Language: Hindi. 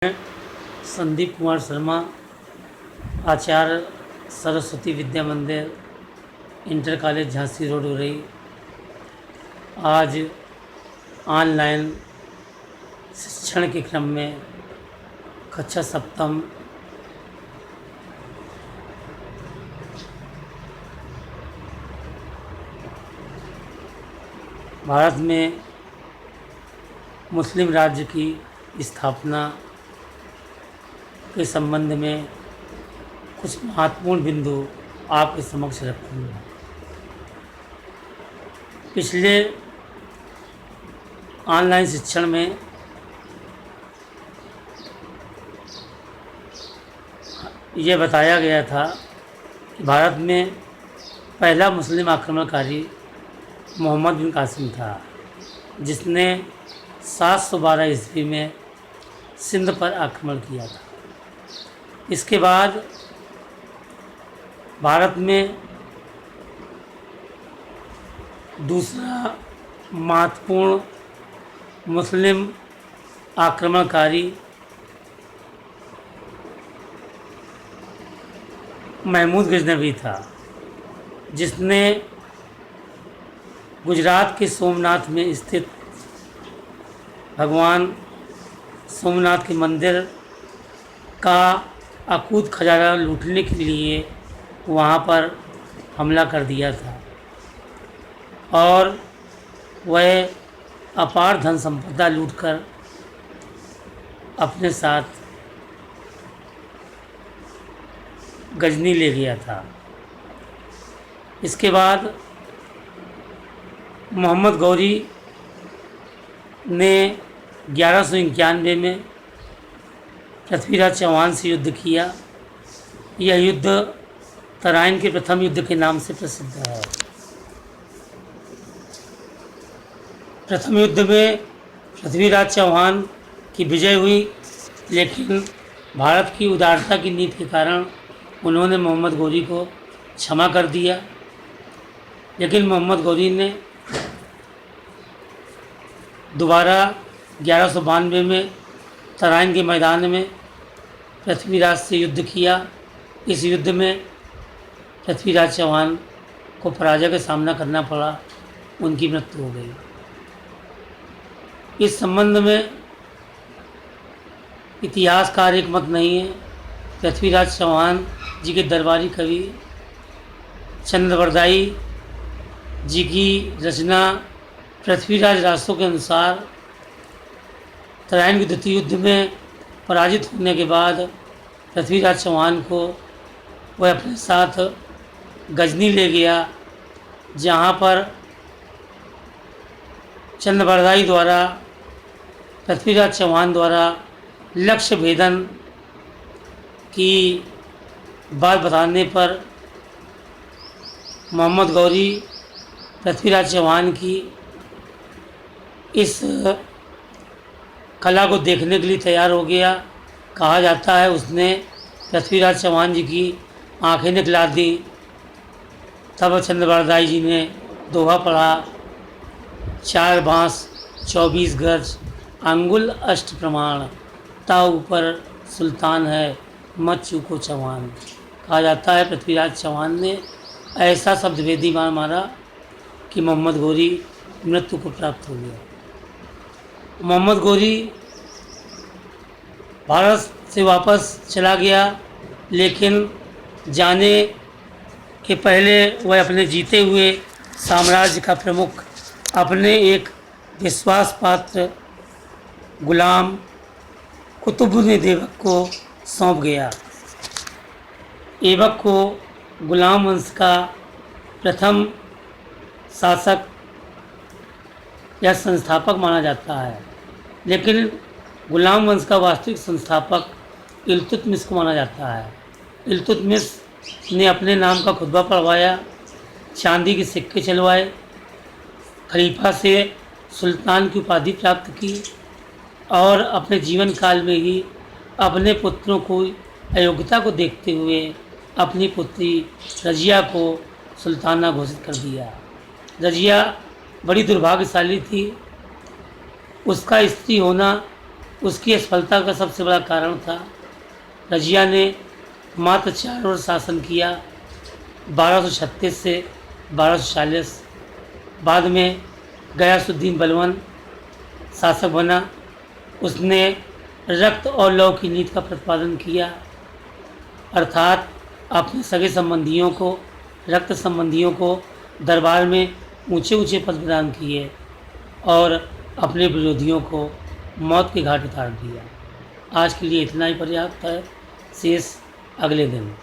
मैं संदीप कुमार शर्मा, आचार्य सरस्वती विद्या मंदिर, inter college Jhansi road Orai. आज ऑनलाइन शिक्षण के क्रम में कक्षा सप्तम भारत में मुस्लिम राज्य की स्थापना के संबंध में कुछ महत्वपूर्ण बिंदु आपके समक्ष रखूँगा। पिछले ऑनलाइन शिक्षण में यह बताया गया था कि भारत में पहला मुस्लिम आक्रमणकारी मोहम्मद बिन कासिम था, जिसने 712 ईस्वी में सिंध पर आक्रमण किया था। इसके बाद भारत में दूसरा महत्वपूर्ण मुस्लिम आक्रमणकारी महमूद गजनवी था, जिसने गुजरात के सोमनाथ में स्थित भगवान सोमनाथ के मंदिर का अकूत खजाना लूटने के लिए वहाँ पर हमला कर दिया था और वह अपार धन संपदा लूटकर अपने साथ गजनी ले गया था। इसके बाद मोहम्मद गौरी ने 1191 में पृथ्वीराज चौहान से युद्ध किया। यह युद्ध तराइन के प्रथम युद्ध के नाम से प्रसिद्ध है। प्रथम युद्ध में पृथ्वीराज चौहान की विजय हुई, लेकिन भारत की उदारता की नीति के कारण उन्होंने मोहम्मद गौरी को क्षमा कर दिया। लेकिन मोहम्मद गौरी ने दोबारा 1192 में तराइन के मैदान में पृथ्वीराज से युद्ध किया। इस युद्ध में पृथ्वीराज चौहान को पराजय का सामना करना पड़ा, उनकी मृत्यु हो गई। इस संबंध में इतिहासकार एक मत नहीं है। पृथ्वीराज चौहान जी के दरबारी कवि चंद्रवरदाई जी की रचना पृथ्वीराज रासों के अनुसार तराइन के द्वितीय युद्ध में पराजित होने के बाद पृथ्वीराज चौहान को वह अपने साथ गजनी ले गया, जहाँ पर चंद्रवरदाई द्वारा पृथ्वीराज चौहान द्वारा लक्ष्य भेदन की बात बताने पर मोहम्मद गौरी पृथ्वीराज चौहान की इस कला को देखने के लिए तैयार हो गया। कहा जाता है उसने पृथ्वीराज चौहान जी की आंखें निकला दी। तब चंद्रवरदाई जी ने दोहा पढ़ा, 4 बांस 24 गज अंगुल अष्ट प्रमाण, ता ऊपर सुल्तान है मत चूको चौहान। कहा जाता है पृथ्वीराज चौहान ने ऐसा शब्दभेदी मार मारा कि मोहम्मद गौरी मृत्यु को प्राप्त हो गया। मोहम्मद गौरी भारत से वापस चला गया, लेकिन जाने के पहले वह अपने जीते हुए साम्राज्य का प्रमुख अपने एक विश्वास पात्र गुलाम कुतुबुद्दीन ऐबक को सौंप गया। ऐबक को गुलाम वंश का प्रथम शासक या संस्थापक माना जाता है, लेकिन गुलाम वंश का वास्तविक संस्थापक इल्तुतमिश को माना जाता है। इल्तुतमिश ने अपने नाम का खुतबा पढ़वाया, चांदी के सिक्के चलवाए, खलीफा से सुल्तान की उपाधि प्राप्त की और अपने जीवन काल में ही अपने पुत्रों को अयोग्यता को देखते हुए अपनी पुत्री रजिया को सुल्ताना घोषित कर दिया। रजिया बड़ी दुर्भाग्यशाली थी। उसका स्त्री होना उसकी असफलता का सबसे बड़ा कारण था रजिया ने मात्र 4 वर्ष शासन किया, 1236 से 1240। बाद में गयासुद्दीन बलवन शासक बना। उसने रक्त और लौ की नीति का प्रतिपादन किया, अर्थात अपने सगे संबंधियों को, रक्त संबंधियों को दरबार में ऊंचे ऊंचे पद प्रदान किए और अपने विरोधियों को मौत के घाट उतार दिया। आज के लिए इतना ही पर्याप्त है। शेष अगले दिन।